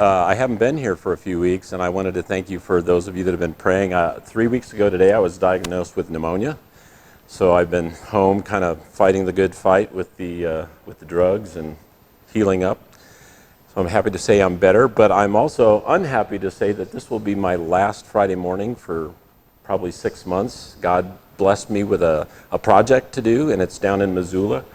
I haven't been here for a few weeks, and I wanted to thank you for those of you that have been praying. 3 weeks ago today, I was diagnosed with pneumonia, so I've been home kind of fighting the good fight with the drugs and healing up. So I'm happy to say I'm better, but I'm also unhappy to say that this will be my last Friday morning for probably 6 months. God blessed me with a project to do, and it's down in Missoula.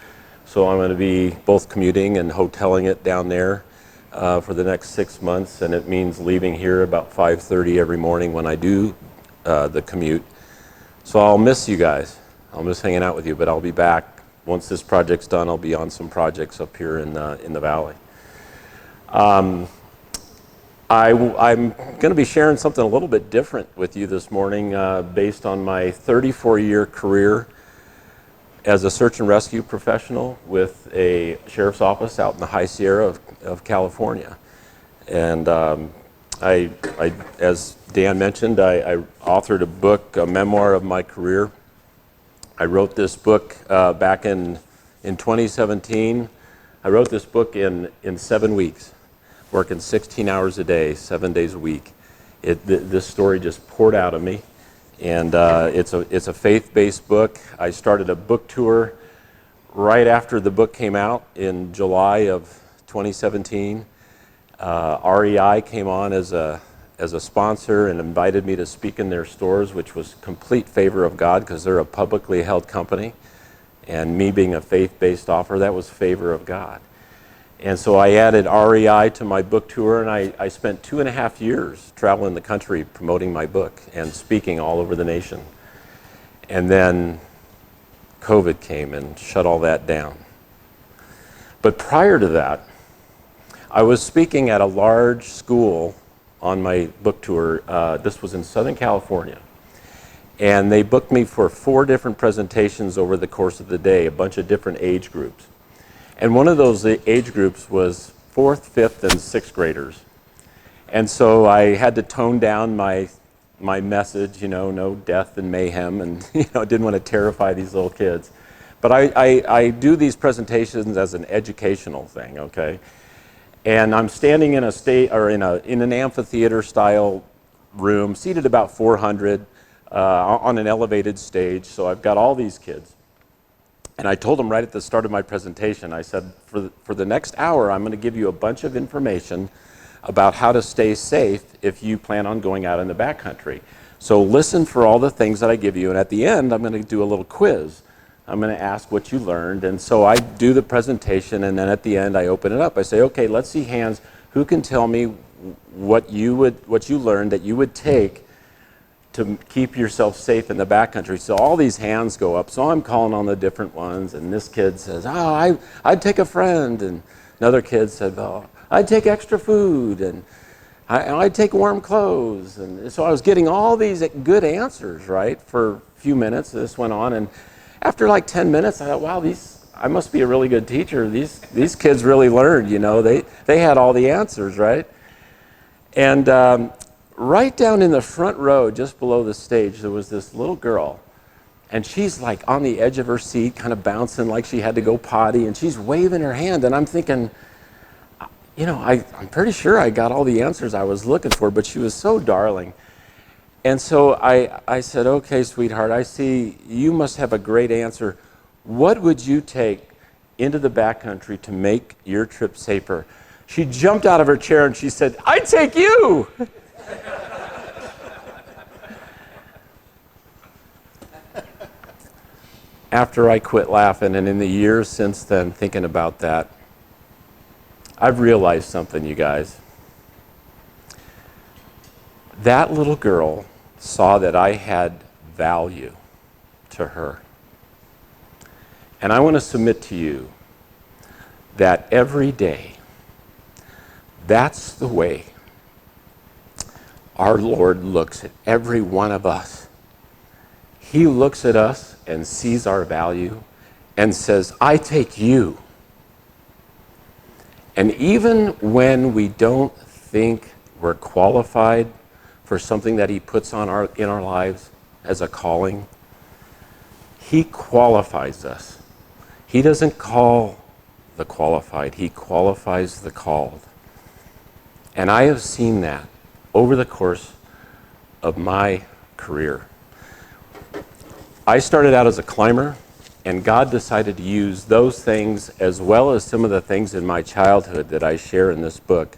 So I'm going to be both commuting and hoteling it down there for the next 6 months, and it means leaving here about 5:30 every morning when I do the commute. So I'll miss you guys. I'll miss hanging out with you, but I'll be back. Once this project's done, I'll be on some projects up here in the valley. I'm going to be sharing something a little bit different with you this morning based on my 34-year career as a search and rescue professional with a sheriff's office out in the High Sierra of California. And as Dan mentioned, I authored a book, a memoir of my career. I wrote this book back in 2017. I wrote this book in 7 weeks, working 16 hours a day, 7 days a week. This story just poured out of me. And it's a faith-based book. I started a book tour right after the book came out in July of 2017. REI came on as a sponsor and invited me to speak in their stores, which was complete favor of God because they're a publicly held company. And me being a faith-based author, that was favor of God. And so I added REI to my book tour, and I spent 2.5 years traveling the country promoting my book and speaking all over the nation. And then COVID came and shut all that down. But prior to that, I was speaking at a large school on my book tour. This was in Southern California. And they booked me for 4 different presentations over the course of the day, a bunch of different age groups. And one of those age groups was 4th, 5th, and 6th graders. And so I had to tone down my message, no death and mayhem, and didn't want to terrify these little kids. But I do these presentations as an educational thing, okay? And I'm standing in in an amphitheater style room, seated about 400 on an elevated stage. So I've got all these kids. And I told them right at the start of my presentation, I said, for the next hour, I'm going to give you a bunch of information about how to stay safe if you plan on going out in the backcountry. So listen for all the things that I give you, and at the end, I'm going to do a little quiz. I'm going to ask what you learned, and so I do the presentation, and then at the end, I open it up. I say, okay, let's see hands. Who can tell me what you learned that you would take to keep yourself safe in the backcountry? So all these hands go up. So I'm calling on the different ones, and this kid says, I'd take a friend, and another kid said, I'd take extra food, and I'd take warm clothes. And so I was getting all these good answers, right, for a few minutes. This went on, and after like 10 minutes, I thought, wow, I must be a really good teacher. These kids really learned, they had all the answers, right? And right down in the front row, just below the stage, there was this little girl, and she's like on the edge of her seat, kind of bouncing like she had to go potty, and she's waving her hand, and I'm thinking, I'm pretty sure I got all the answers I was looking for, but she was so darling. And so I said, okay, sweetheart, I see you must have a great answer. What would you take into the backcountry to make your trip safer? She jumped out of her chair and she said, I'd take you. After I quit laughing, and in the years since then thinking about that, I've realized something, you guys. That little girl saw that I had value to her. And I want to submit to you that every day, that's the way our Lord looks at every one of us. He looks at us and sees our value and says, I take you. And even when we don't think we're qualified for something that he puts in our lives as a calling, he qualifies us. He doesn't call the qualified, he qualifies the called. And I have seen that over the course of my career. I started out as a climber, and God decided to use those things as well as some of the things in my childhood that I share in this book.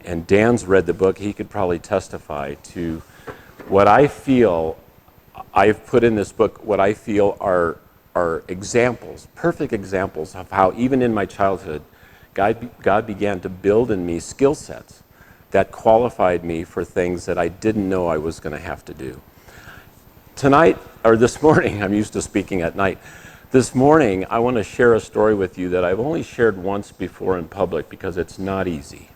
And Dan's read the book. He could probably testify to what I feel I've put in this book, what I feel are examples, perfect examples of how even in my childhood, God began to build in me skill sets that qualified me for things that I didn't know I was going to have to do. Tonight, or this morning, I'm used to speaking at night. This morning, I want to share a story with you that I've only shared once before in public because it's not easy.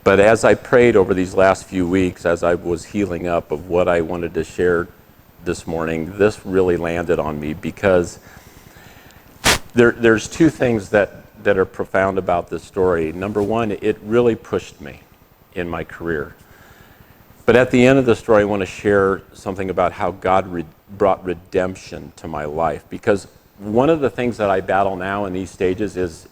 But as I prayed over these last few weeks, as I was healing up of what I wanted to share this morning, this really landed on me because there's two things that are profound about this story. Number one, it really pushed me in my career. But at the end of the story, I want to share something about how God brought redemption to my life. Because one of the things that I battle now in these stages is,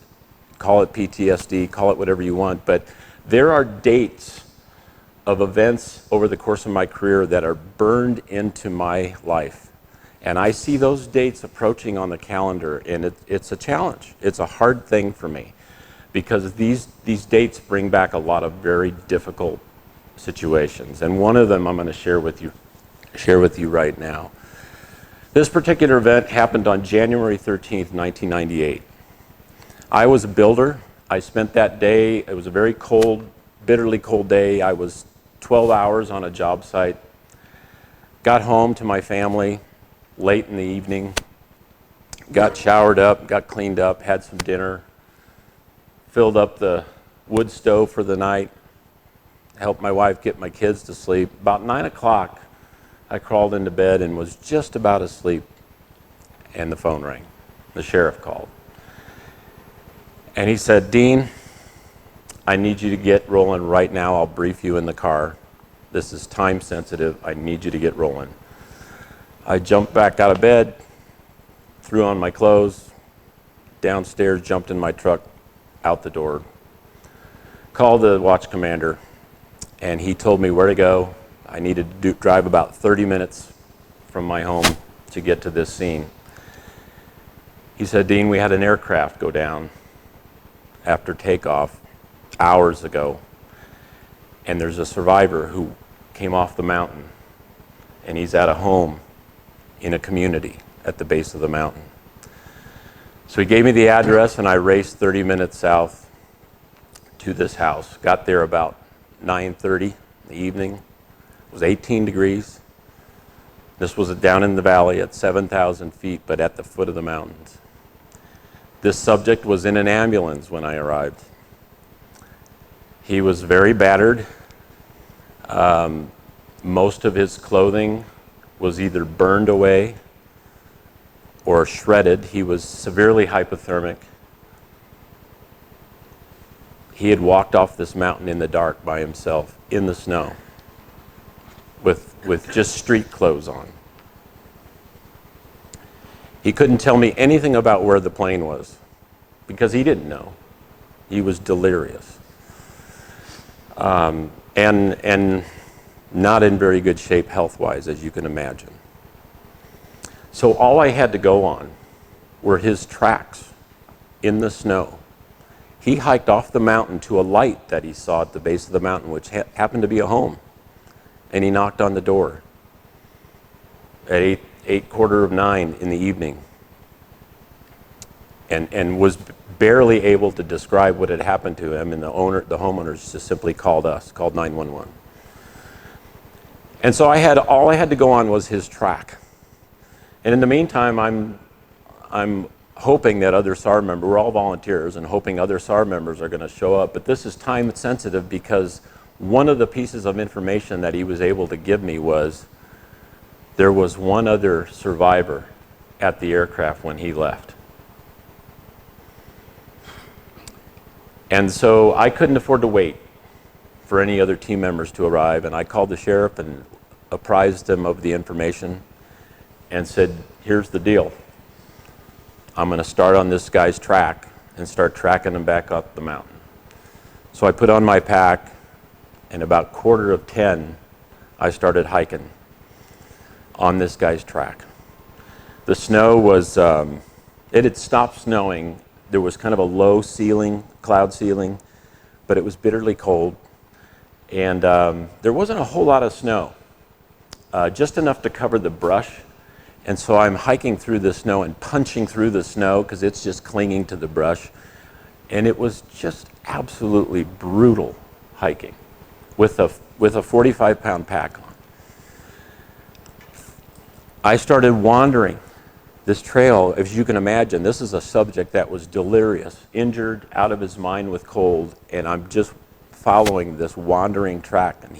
call it PTSD, call it whatever you want, but there are dates of events over the course of my career that are burned into my life. And I see those dates approaching on the calendar, and it's a challenge. It's a hard thing for me because these dates bring back a lot of very difficult situations. And one of them I'm going to share with you right now. This particular event happened on January 13th, 1998. I was a builder. I spent that day, it was a very cold, bitterly cold day. I was 12 hours on a job site. Got home to my family late in the evening, got showered up, got cleaned up, had some dinner, filled up the wood stove for the night, helped my wife get my kids to sleep. About 9 o'clock, I crawled into bed and was just about asleep, and the phone rang. The sheriff called. And he said, "Dean, I need you to get rolling right now. I'll brief you in the car. This is time sensitive. I need you to get rolling." I jumped back out of bed, threw on my clothes, downstairs, jumped in my truck, out the door. Called the watch commander, and he told me where to go. I needed to drive about 30 minutes from my home to get to this scene. He said, "Dean, we had an aircraft go down after takeoff hours ago, and there's a survivor who came off the mountain, and he's at a home in a community at the base of the mountain." So he gave me the address, and I raced 30 minutes south to this house. Got there about 9:30 in the evening. It was 18 degrees. This was down in the valley at 7,000 feet, but at the foot of the mountains. This subject was in an ambulance when I arrived. He was very battered. Most of his clothing was either burned away or shredded. He was severely hypothermic. He had walked off this mountain in the dark by himself, in the snow, with just street clothes on. He couldn't tell me anything about where the plane was because he didn't know. He was delirious. And not in very good shape health-wise, as you can imagine. So all I had to go on were his tracks in the snow. He hiked off the mountain to a light that he saw at the base of the mountain, which happened to be a home. And he knocked on the door at 8:45 in the evening, and was barely able to describe what had happened to him. And the homeowners just simply called 911. And so all I had to go on was his track. And in the meantime, I'm hoping that other SAR members, we're all volunteers, and hoping other SAR members are going to show up. But this is time sensitive because one of the pieces of information that he was able to give me was there was one other survivor at the aircraft when he left. And so I couldn't afford to wait for any other team members to arrive, and I called the sheriff and apprised him of the information and said, "Here's the deal. I'm going to start on this guy's track and start tracking him back up the mountain." So I put on my pack, and about 9:45, I started hiking on this guy's track. The snow was, it had stopped snowing. There was kind of a low ceiling, cloud ceiling, but it was bitterly cold. And there wasn't a whole lot of snow, just enough to cover the brush. And so I'm hiking through the snow and punching through the snow because it's just clinging to the brush. And it was just absolutely brutal hiking with a 45-pound pack on. I started wandering this trail. As you can imagine, this is a subject that was delirious, injured, out of his mind with cold, and I'm just following this wandering track. And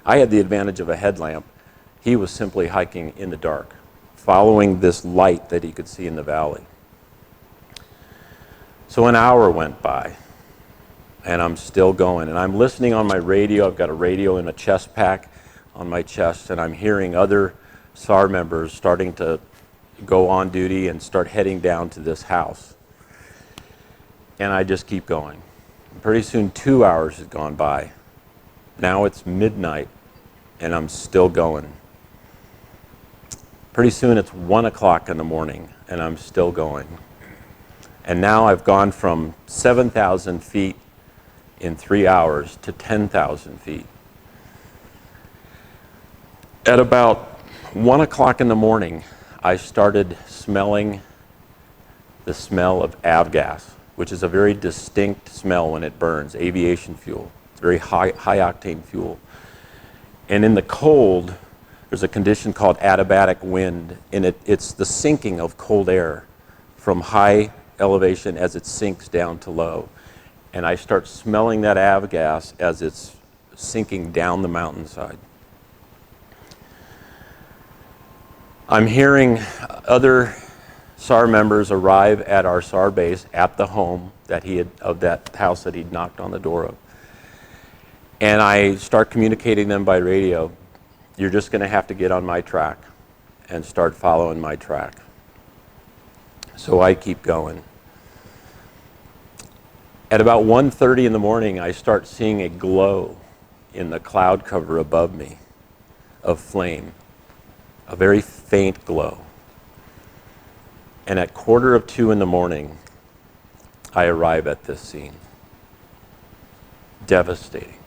I had the advantage of a headlamp. He was simply hiking in the dark, following this light that he could see in the valley. So an hour went by, and I'm still going. And I'm listening on my radio. I've got a radio in a chest pack on my chest, and I'm hearing other SAR members starting to go on duty and start heading down to this house. And I just keep going. Pretty soon 2 hours has gone by. Now it's midnight, and I'm still going. Pretty soon it's 1 o'clock in the morning, and I'm still going. And now I've gone from 7,000 feet in 3 hours to 10,000 feet. At about 1 o'clock in the morning, I started smelling the smell of avgas, which is a very distinct smell when it burns, aviation fuel. It's very high octane fuel. And in the cold, there's a condition called adiabatic wind, and it's the sinking of cold air from high elevation as it sinks down to low. And I start smelling that avgas as it's sinking down the mountainside. I'm hearing other SAR members arrive at our SAR base at the home of that house that he'd knocked on the door of. And I start communicating them by radio. You're just going to have to get on my track and start following my track. So I keep going. At about 1:30 in the morning, I start seeing a glow in the cloud cover above me of flame, a very faint glow. And at 1:45 in the morning, I arrive at this scene. Devastating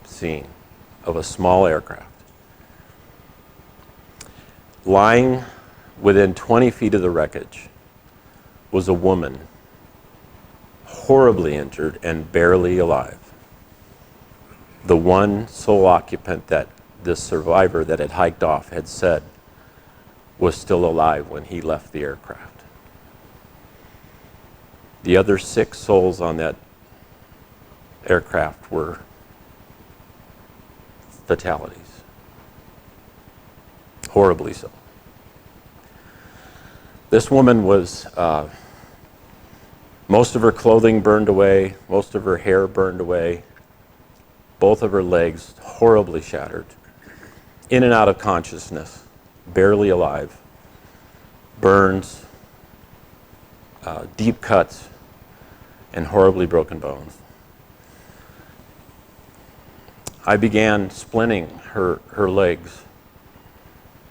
scene of a small aircraft. Lying within 20 feet of the wreckage was a woman, horribly injured and barely alive. The one sole occupant that this survivor that had hiked off had said was still alive when he left the aircraft. The other 6 souls on that aircraft were fatalities. Horribly so. This woman was, most of her clothing burned away, most of her hair burned away, both of her legs horribly shattered, in and out of consciousness, barely alive, burns, deep cuts, and horribly broken bones. I began splinting her legs,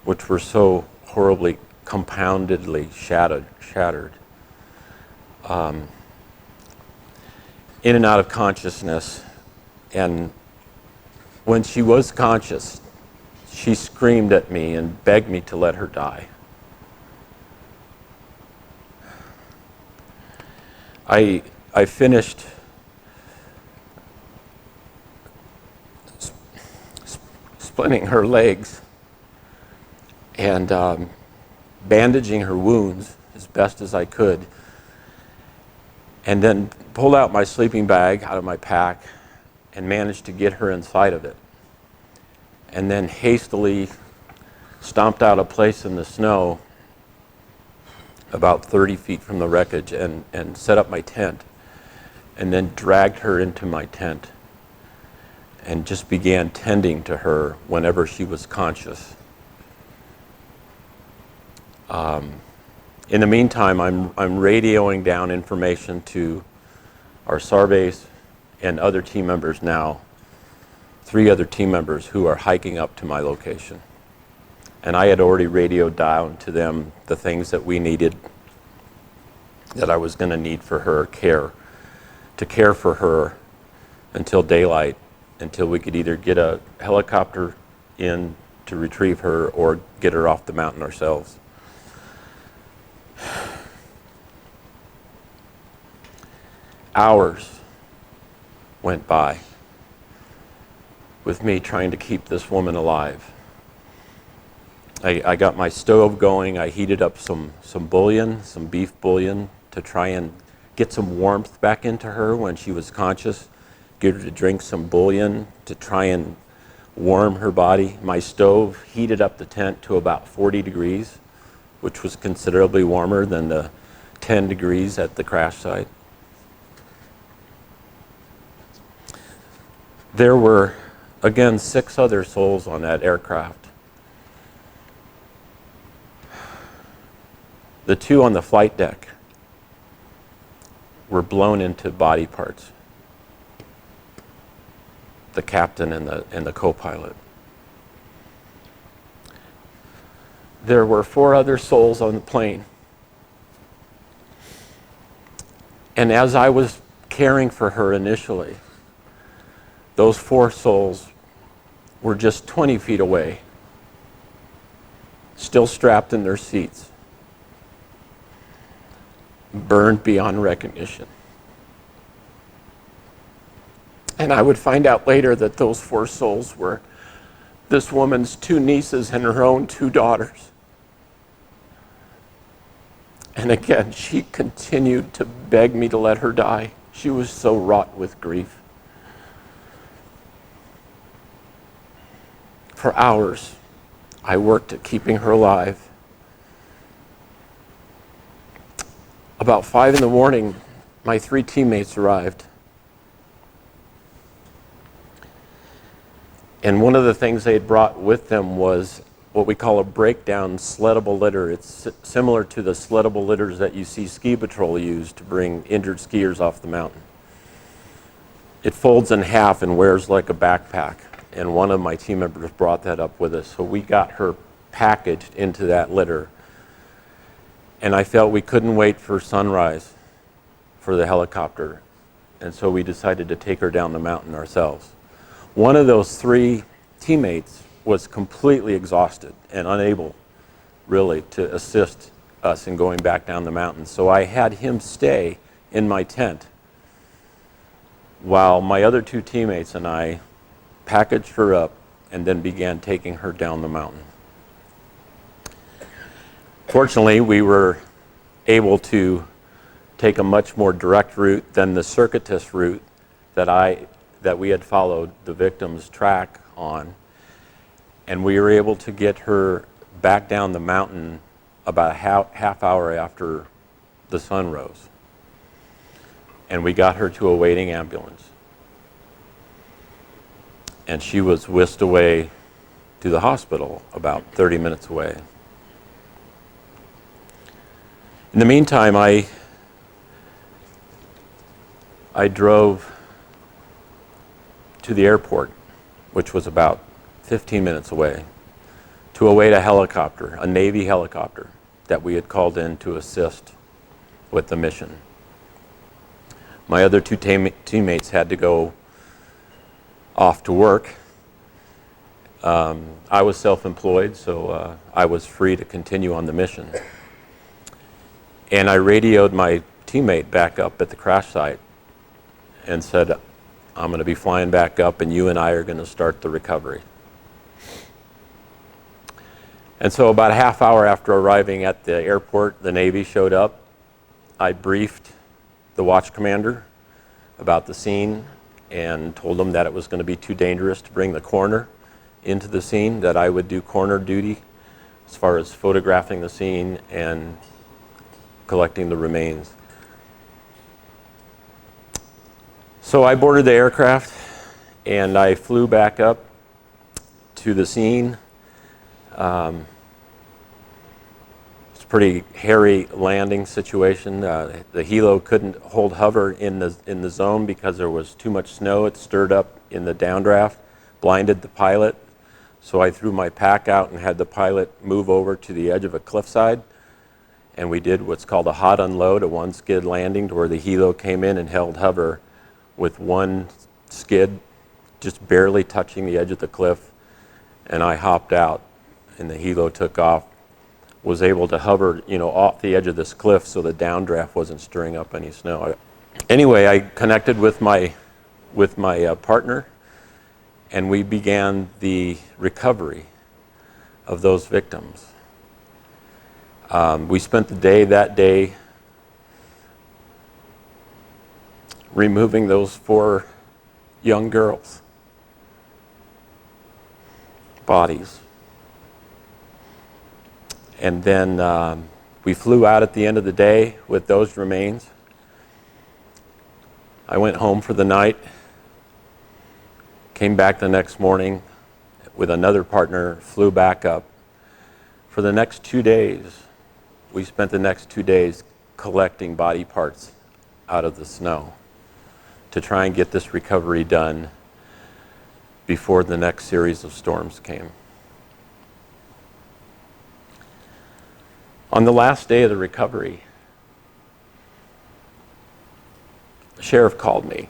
which were so horribly compoundedly shattered. In and out of consciousness, and when she was conscious, she screamed at me and begged me to let her die. I finished splitting her legs and bandaging her wounds as best as I could, and then pulled out my sleeping bag out of my pack and managed to get her inside of it, and then hastily stomped out a place in the snow about 30 feet from the wreckage and set up my tent, and then dragged her into my tent and just began tending to her whenever she was conscious. In the meantime, I'm radioing down information to our SAR base and other team members now, 3 other team members who are hiking up to my location. And I had already radioed down to them the things that we needed, that I was going to need for her to care for her until daylight, until we could either get a helicopter in to retrieve her or get her off the mountain ourselves. Hours went by with me trying to keep this woman alive. I got my stove going. I heated up some bouillon, some beef bouillon, to try and get some warmth back into her when she was conscious. Get her to drink some bouillon to try and warm her body. My stove heated up the tent to about 40 degrees, which was considerably warmer than the 10 degrees at the crash site. There were, again, 6 other souls on that aircraft. The 2 on the flight deck were blown into body parts. The captain and the co-pilot. There were 4 other souls on the plane. And as I was caring for her initially, those 4 souls were just 20 feet away, still strapped in their seats, burned beyond recognition. And I would find out later that those 4 souls were this woman's 2 nieces and her own 2 daughters. And again, she continued to beg me to let her die. She was so wrought with grief. For hours, I worked at keeping her alive. About 5 in the morning, my 3 teammates arrived. And one of the things they had brought with them was what we call a breakdown sleddable litter. It's similar to the sleddable litters that you see ski patrol use to bring injured skiers off the mountain. It folds in half and wears like a backpack. And one of my team members brought that up with us. So we got her packaged into that litter. And I felt we couldn't wait for sunrise for the helicopter. And so we decided to take her down the mountain ourselves. One of those 3 teammates was completely exhausted and unable, really, to assist us in going back down the mountain. So I had him stay in my tent while my other 2 teammates and I packaged her up and then began taking her down the mountain. Fortunately, we were able to take a much more direct route than the circuitous route that we had followed the victim's track on. And we were able to get her back down the mountain about a half hour after the sun rose. And we got her to a waiting ambulance. And she was whisked away to the hospital about 30 minutes away. In the meantime, I drove to the airport, which was about 15 minutes away, to await a helicopter, a Navy helicopter that we had called in to assist with the mission. My other 2 teammates had to go off to work. I was self-employed, so I was free to continue on the mission. And I radioed my teammate back up at the crash site and said, I'm going to be flying back up and you and I are going to start the recovery. And so about a half hour after arriving at the airport, the Navy showed up. I briefed the watch commander about the scene and told him that it was going to be too dangerous to bring the coroner into the scene, that I would do coroner duty as far as photographing the scene and collecting the remains. So I boarded the aircraft and I flew back up to the scene. It's a pretty hairy landing situation. The helo couldn't hold hover in the zone because there was too much snow. It stirred up in the downdraft, blinded the pilot. So I threw my pack out and had the pilot move over to the edge of a cliffside. And we did what's called a hot unload, a one-skid landing, to where the helo came in and held hover with one skid just barely touching the edge of the cliff. And I hopped out, and the helo took off. Was able to hover, off the edge of this cliff, so the downdraft wasn't stirring up any snow. Anyway, I connected with my partner, and we began the recovery of those victims. We spent that day removing those 4 young girls' bodies. And then we flew out at the end of the day with those remains. I went home for the night, came back the next morning with another partner, flew back up. For the next 2 days, we spent the next 2 days collecting body parts out of the snow to try and get this recovery done before the next series of storms came. On the last day of the recovery, the sheriff called me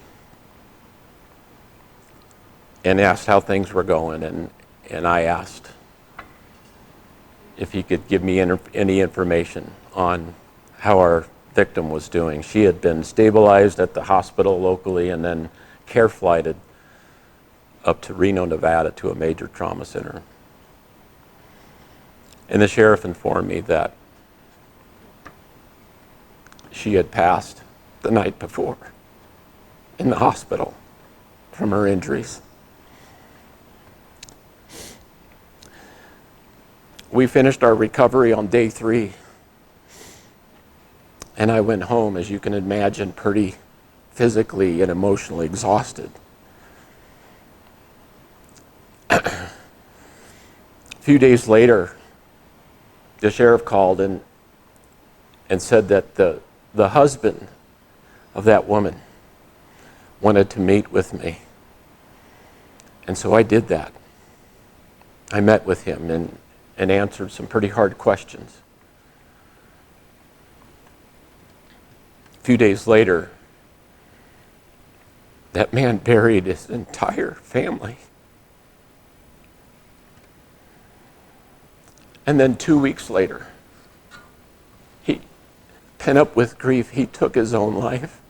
and asked how things were going, and I asked if he could give me any information on how our victim was doing. She had been stabilized at the hospital locally and then care flighted up to Reno, Nevada, to a major trauma center. And the sheriff informed me that she had passed the night before in the hospital from her injuries. We finished our recovery on day 3, and I went home, as you can imagine, pretty physically and emotionally exhausted. A few days later, the sheriff called and said that the husband of that woman wanted to meet with me. And so I did that. I met with him and answered some pretty hard questions. A few days later, that man buried his entire family. And then 2 weeks later, he, pent up with grief, he took his own life.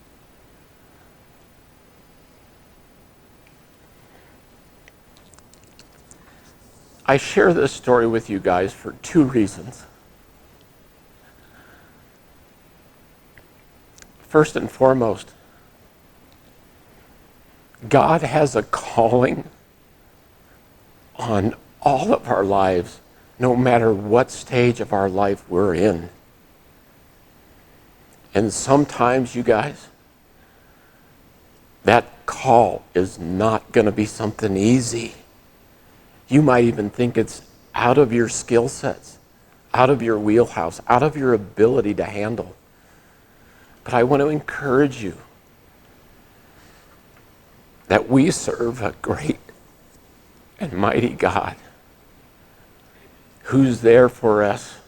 I share this story with you guys for 2 reasons. First and foremost, God has a calling on all of our lives, no matter what stage of our life we're in. And sometimes, you guys, that call is not going to be something easy. You might even think it's out of your skill sets, out of your wheelhouse, out of your ability to handle. But I want to encourage you that we serve a great and mighty God who's there for us,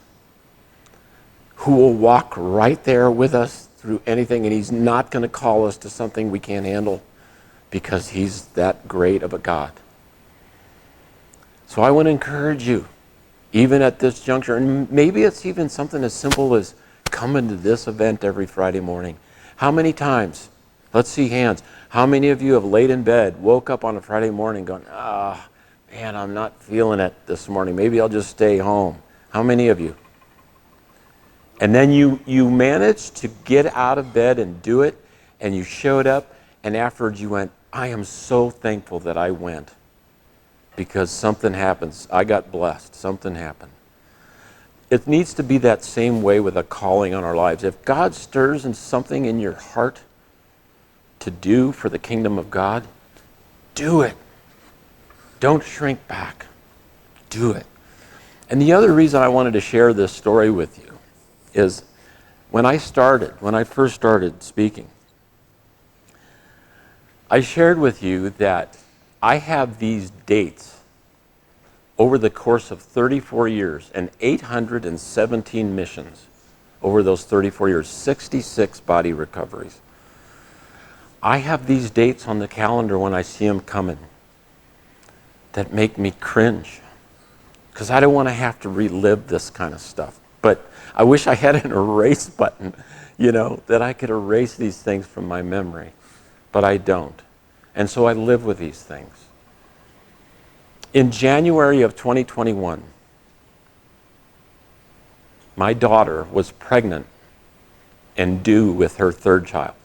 who will walk right there with us through anything, and he's not going to call us to something we can't handle because he's that great of a God. So I want to encourage you, even at this juncture, and maybe it's even something as simple as coming to this event every Friday morning. How many times, let's see hands, how many of you have laid in bed, woke up on a Friday morning going, man, I'm not feeling it this morning. Maybe I'll just stay home. How many of you? And then you managed to get out of bed and do it, and you showed up, and afterwards you went, I am so thankful that I went. Because something happens. I got blessed. Something happened. It needs to be that same way with a calling on our lives. If God stirs in something in your heart to do for the kingdom of God, do it. Don't shrink back. Do it. And the other reason I wanted to share this story with you is when I first started speaking, I shared with you that I have these dates over the course of 34 years and 817 missions over those 34 years, 66 body recoveries. I have these dates on the calendar when I see them coming that make me cringe because I don't want to have to relive this kind of stuff. But I wish I had an erase button, that I could erase these things from my memory. But I don't. And so I live with these things. In January of 2021, my daughter was pregnant and due with her third child.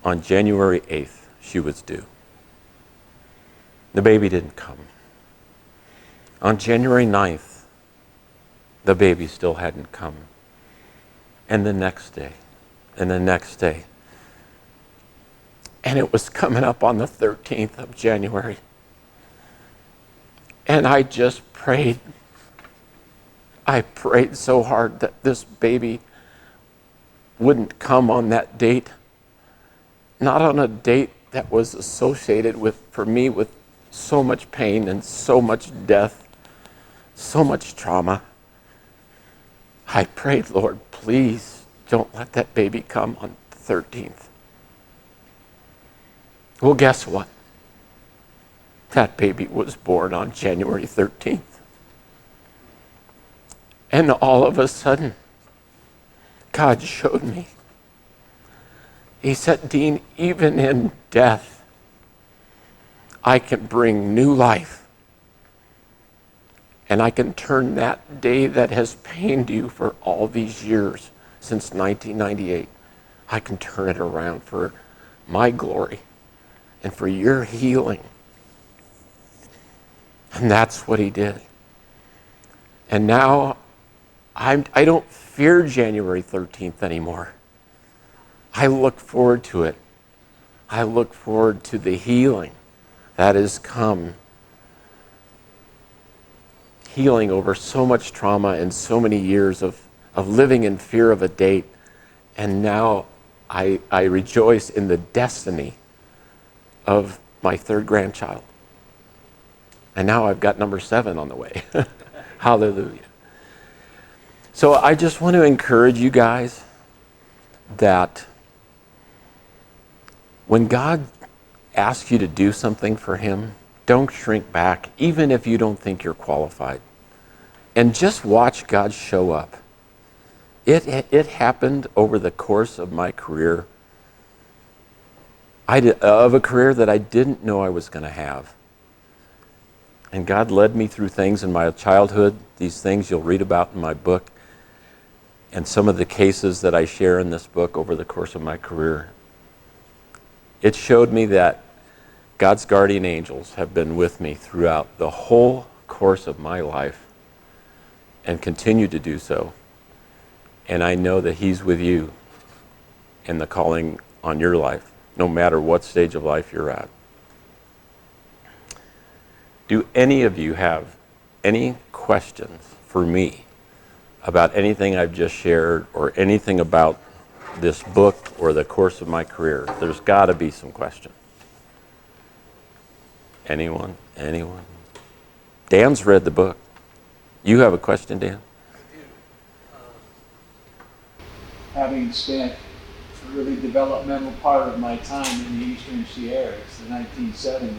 On January 8th, she was due. The baby didn't come. On January 9th, the baby still hadn't come. And the next day, and the next day. And it was coming up on the 13th of January. And I just prayed. I prayed so hard that this baby wouldn't come on that date. Not on a date that was associated for me with so much pain and so much death, so much trauma. I prayed, Lord, please don't let that baby come on the 13th. Well, guess what? That baby was born on January 13th. And all of a sudden, God showed me. He said, Dean, even in death, I can bring new life. And I can turn that day that has pained you for all these years, since 1998, I can turn it around for my glory and for your healing. And that's what he did. And now I don't fear January 13th anymore. I look forward to it. I look forward to the healing that has come. Healing over so much trauma and so many years of living in fear of a date. And now I rejoice in the destiny of my third grandchild. And now I've got number 7 on the way. Hallelujah. So I just want to encourage you guys that when God asks you to do something for him, don't shrink back, even if you don't think you're qualified. And just watch God show up. It happened over the course of my career, of a career that I didn't know I was going to have. And God led me through things in my childhood, these things you'll read about in my book, and some of the cases that I share in this book over the course of my career. It showed me that God's guardian angels have been with me throughout the whole course of my life and continue to do so. And I know that he's with you in the calling on your life, no matter what stage of life you're at. Do any of you have any questions for me about anything I've just shared or anything about this book or the course of my career? There's got to be some question. Anyone? Anyone? Dan's read the book. You have a question, Dan? I do. Having spent a really developmental part of my time in the Eastern Sierras, the 1970s,